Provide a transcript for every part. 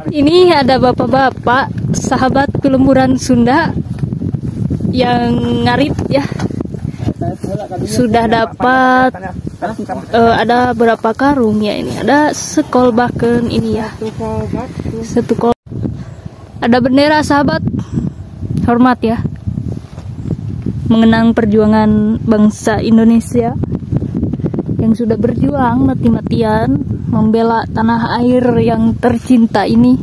Ini ada bapak-bapak sahabat Pelemburan Sunda yang ngarit ya. Sudah dapat ada berapa karung ya ini? Ada sekolbaken ini ya. Satu kol. Ada bendera sahabat. Hormat ya. Mengenang perjuangan bangsa Indonesia yang sudah berjuang mati-matian membela tanah air yang tercinta ini.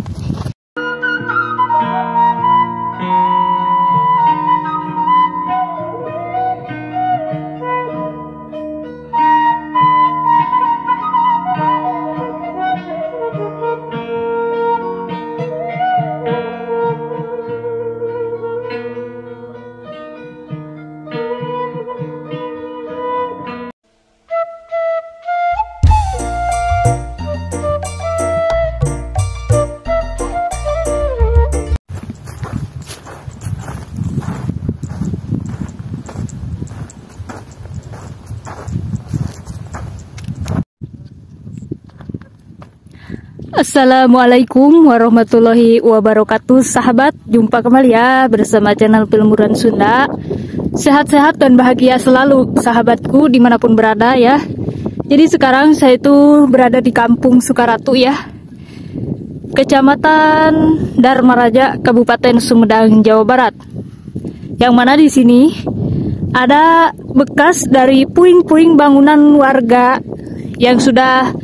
Assalamualaikum warahmatullahi wabarakatuh. Sahabat, jumpa kembali ya bersama channel Pelemburan Sunda. Sehat-sehat dan bahagia selalu sahabatku dimanapun berada ya. Jadi sekarang saya itu berada di Kampung Sukaratu ya, Kecamatan Dharma Raja, Kabupaten Sumedang, Jawa Barat. Yang mana di sini ada bekas dari puing-puing bangunan warga yang sudah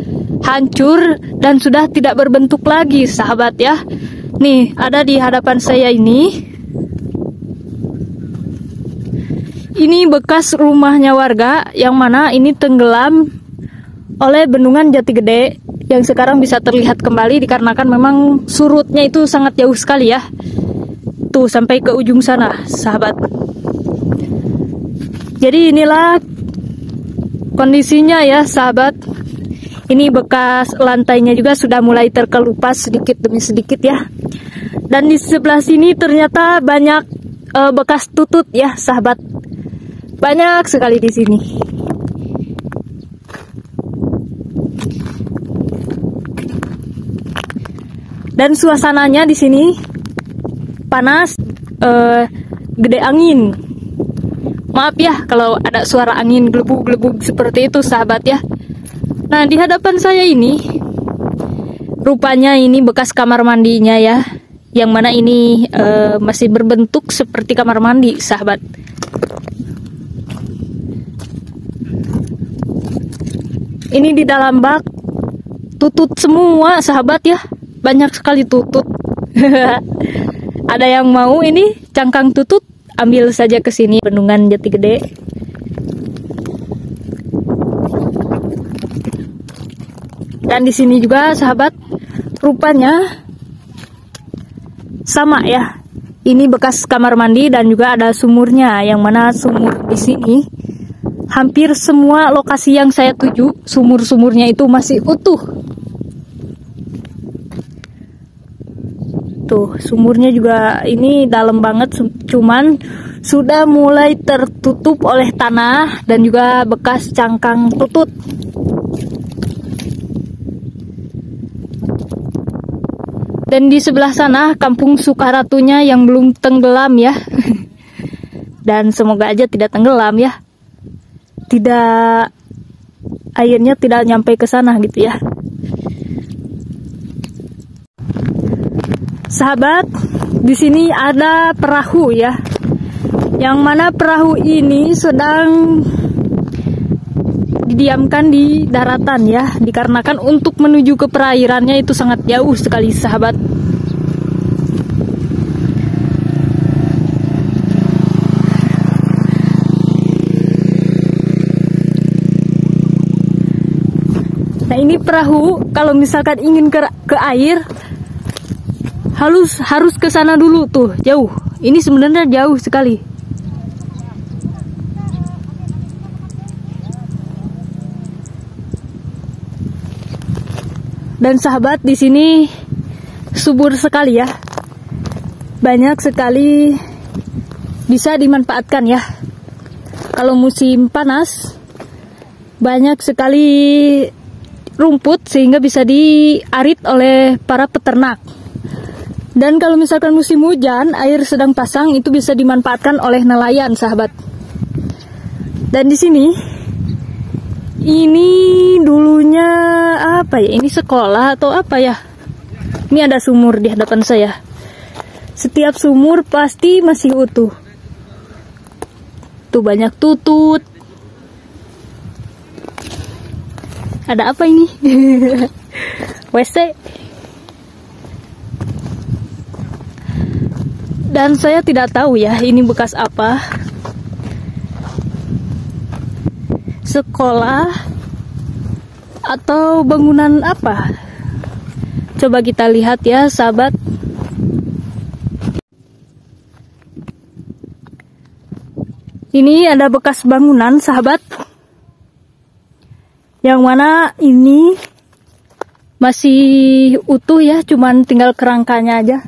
hancur dan sudah tidak berbentuk lagi sahabat ya. Nih ada di hadapan saya ini bekas rumahnya warga yang mana ini tenggelam oleh bendungan Jati Gede yang sekarang bisa terlihat kembali dikarenakan memang surutnya itu sangat jauh sekali ya. Tuh sampai ke ujung sana sahabat. Jadi inilah kondisinya ya sahabat. Ini bekas lantainya juga sudah mulai terkelupas sedikit demi sedikit ya. Dan di sebelah sini ternyata banyak bekas tutut ya sahabat. Banyak sekali di sini. Dan suasananya di sini panas, gede angin. Maaf ya kalau ada suara angin gelebug-gelebug seperti itu sahabat ya. Nah di hadapan saya ini rupanya ini bekas kamar mandinya ya, yang mana ini masih berbentuk seperti kamar mandi sahabat. Ini di dalam bak tutut semua sahabat ya, banyak sekali tutut. Ada yang mau ini cangkang tutut, ambil saja ke sini bendungan Jati Gede. Dan di sini juga sahabat, rupanya sama ya. Ini bekas kamar mandi dan juga ada sumurnya, yang mana sumur di sini hampir semua lokasi yang saya tuju sumur-sumurnya itu masih utuh. Tuh, sumurnya juga ini dalam banget, cuman sudah mulai tertutup oleh tanah dan juga bekas cangkang tutut. Dan di sebelah sana Kampung Sukaratunya yang belum tenggelam ya. Dan semoga aja tidak tenggelam ya. Airnya tidak nyampe ke sana gitu ya. Sahabat, di sini ada perahu ya. Yang mana perahu ini sedang didiamkan di daratan ya, dikarenakan untuk menuju ke perairannya itu sangat jauh sekali sahabat. Nah ini perahu kalau misalkan ingin ke air harus ke sana dulu tuh, jauh. Ini sebenarnya jauh sekali. Dan sahabat, di sini subur sekali ya. Banyak sekali bisa dimanfaatkan ya. Kalau musim panas, banyak sekali rumput sehingga bisa diarit oleh para peternak. Dan kalau misalkan musim hujan, air sedang pasang, itu bisa dimanfaatkan oleh nelayan, sahabat. Dan di sini, ini dulunya apa ya? Ini sekolah atau apa ya? Ini ada sumur di hadapan saya. Setiap sumur pasti masih utuh. Tuh banyak tutut. Ada apa ini? WC. Dan saya tidak tahu ya ini bekas apa. Sekolah atau bangunan apa? Coba kita lihat ya, sahabat. Ini ada bekas bangunan, sahabat. Yang mana ini masih utuh ya, cuman tinggal kerangkanya aja.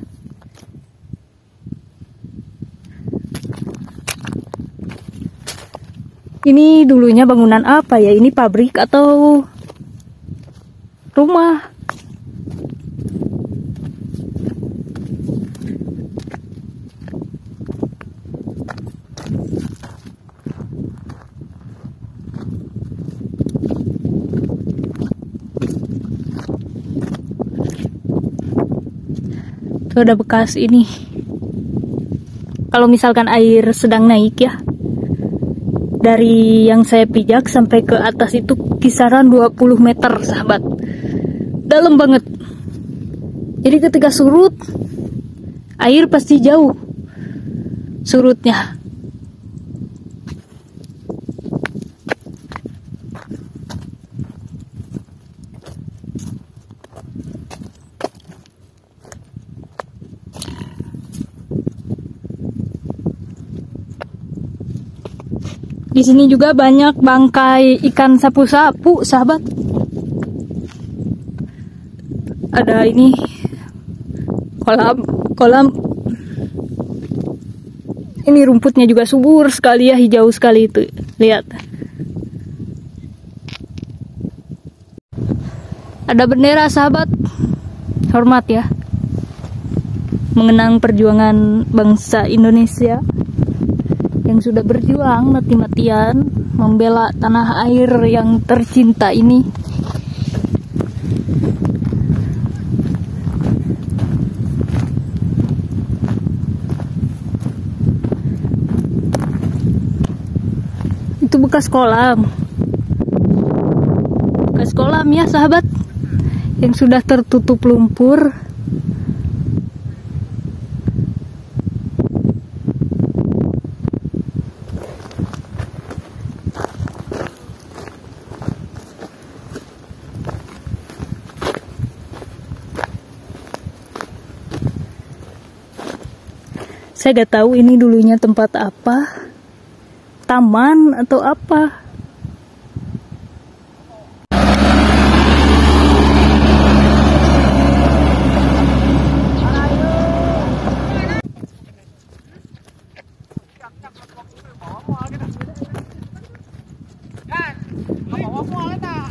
Ini dulunya bangunan apa ya? Ini pabrik atau rumah? Tuh ada bekas ini. Kalau misalkan air sedang naik ya, dari yang saya pijak sampai ke atas itu kisaran 20 meter, sahabat. Dalam banget. Jadi ketika surut, air pasti jauh surutnya. Di sini juga banyak bangkai ikan sapu-sapu, sahabat. Ada ini kolam. Ini rumputnya juga subur sekali ya, hijau sekali itu. Lihat. Ada bendera, sahabat. Hormat ya. Mengenang perjuangan bangsa Indonesia yang sudah berjuang mati-matian membela tanah air yang tercinta ini. Itu bekas kolam. Bekas kolam ya, sahabat, yang sudah tertutup lumpur. Saya gak tahu ini dulunya tempat apa, taman atau apa. Kan, mau ngomong ta?